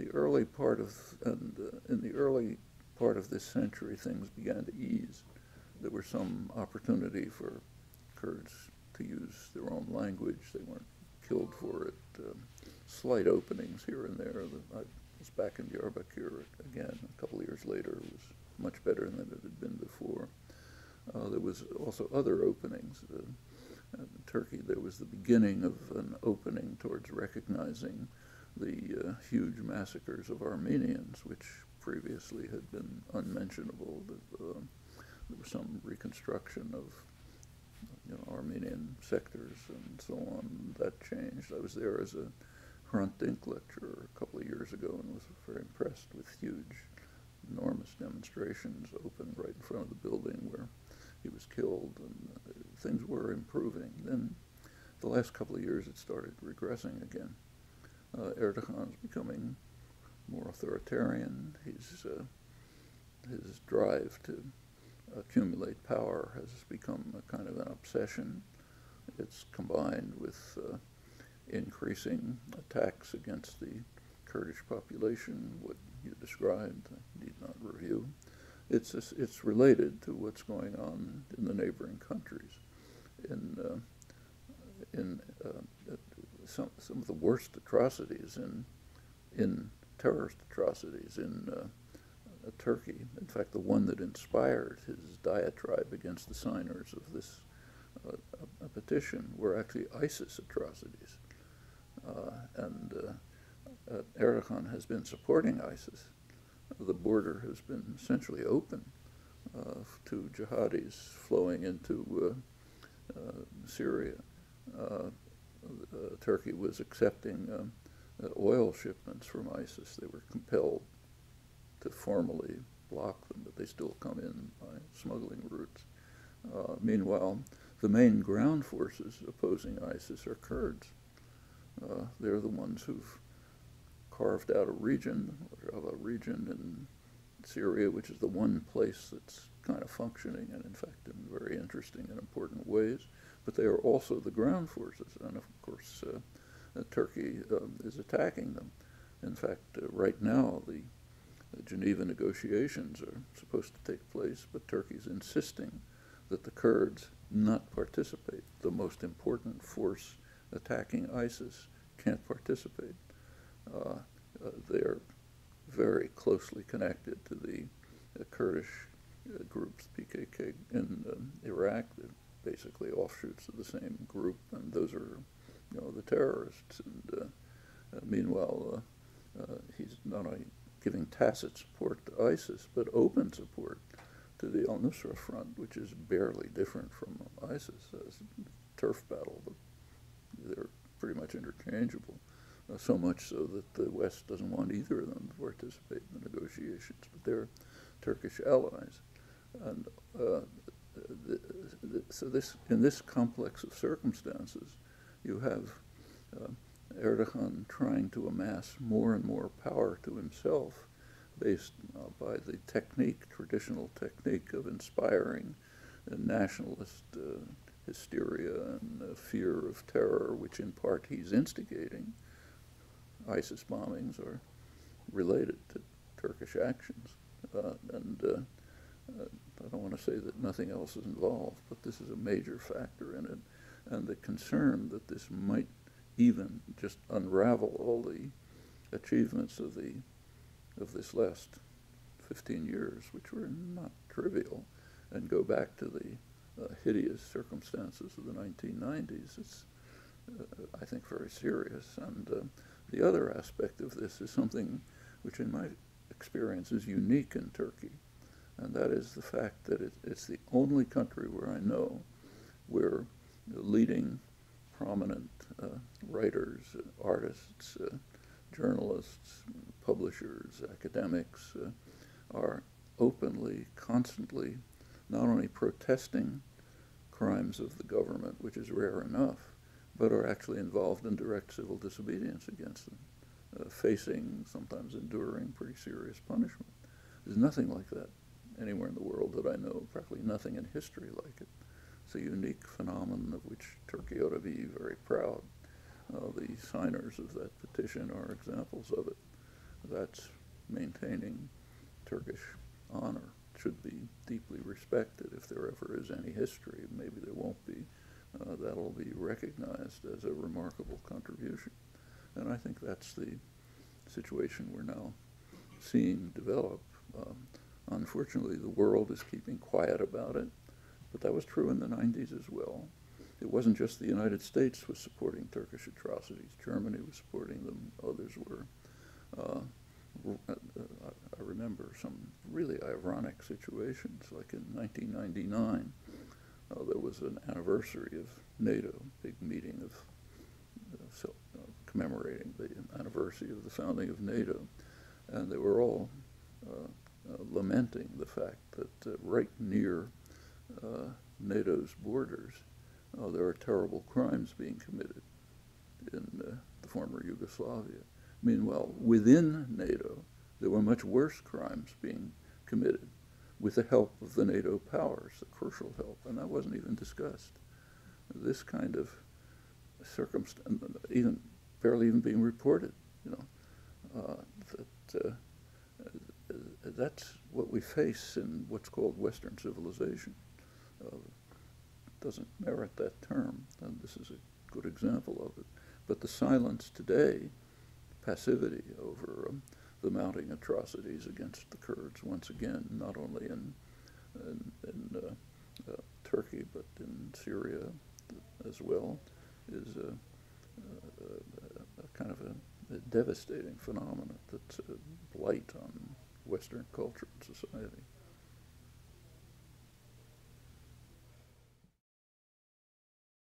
the early part of, and in the early part of this century, things began to ease. There was some opportunity for Kurds to use their own language. They weren't killed for it. Slight openings here and there. I was back in Diyarbakir again a couple of years later. It was much better than it had been before. There was also other openings. In Turkey, there was the beginning of an opening towards recognizing the huge massacres of Armenians, which previously had been unmentionable. There was some reconstruction of Armenian sectors and so on. That changed. I was there as a Hrant Dink lecturer a couple of years ago and was very impressed with huge, enormous demonstrations open right in front of the building where he was killed, and things were improving. Then the last couple of years it started regressing again. Erdogan's becoming more authoritarian. His drive to accumulate power has become a kind of an obsession. It's combined with increasing attacks against the Kurdish population, what you described, I need not review. It's related to what's going on in the neighboring countries. In some of the worst atrocities in terrorist atrocities in Turkey. In fact, the one that inspired his diatribe against the signers of this a petition were actually ISIS atrocities. Erdogan has been supporting ISIS. The border has been essentially open to jihadis flowing into Syria. Turkey was accepting oil shipments from ISIS. They were compelled to formally block them, but they still come in by smuggling routes. Meanwhile, the main ground forces opposing ISIS are Kurds. They're the ones who've carved out a region in Syria, which is the one place that's kind of functioning and, in fact, in very interesting and important ways. But they are also the ground forces, and of course, Turkey is attacking them. In fact, right now, the Geneva negotiations are supposed to take place, but Turkey's insisting that the Kurds not participate. The most important force attacking ISIS can't participate. They're very closely connected to the Kurdish groups, PKK in Iraq. They're basically offshoots of the same group, and those are, the terrorists. And meanwhile, he's not only giving tacit support to ISIS, but open support to the al-Nusra Front, which is barely different from ISIS. It's a turf battle, but they're pretty much interchangeable. So much so that the West doesn't want either of them to participate in the negotiations, but they're Turkish allies. And so in this complex of circumstances, you have Erdogan trying to amass more and more power to himself based by the traditional technique of inspiring nationalist hysteria and fear of terror, which in part he's instigating. ISIS bombings are related to Turkish actions. I don't want to say that nothing else is involved, but this is a major factor in it. And the concern that this might even just unravel all the achievements of this last 15 years, which were not trivial, and go back to the hideous circumstances of the 1990s, it's, I think, very serious. And the other aspect of this is something which, in my experience, is unique in Turkey, and that is the fact that it's the only country where I know where leading prominent writers, artists, journalists, publishers, academics are openly, constantly, not only protesting crimes of the government, which is rare enough, but are actually involved in direct civil disobedience against them, facing, sometimes enduring, pretty serious punishment. There's nothing like that anywhere in the world that I know, practically nothing in history like it. It's a unique phenomenon of which Turkey ought to be very proud. The signers of that petition are examples of it. that's maintaining Turkish honor, should be deeply respected. If there ever is any history, maybe there won't be, that'll be recognized as a remarkable contribution. And I think that's the situation we're now seeing develop. Unfortunately, the world is keeping quiet about it, but that was true in the 90s as well. It wasn't just the United States was supporting Turkish atrocities. Germany was supporting them. Others were. I remember some really ironic situations, like in 1999, there was an anniversary of NATO, big meeting of commemorating the anniversary of the founding of NATO, and they were all lamenting the fact that right near NATO's borders, there are terrible crimes being committed in the former Yugoslavia. Meanwhile, within NATO, there were much worse crimes being committed with the help of the NATO powers, the crucial help, and that wasn't even discussed. This kind of circumstance, even barely even being reported, that's what we face in what's called Western civilization. Doesn't merit that term, and this is a good example of it. But the silence today, passivity over the mounting atrocities against the Kurds, once again, not only in Turkey but in Syria as well, is a kind of a devastating phenomenon that's a blight on Western culture and society.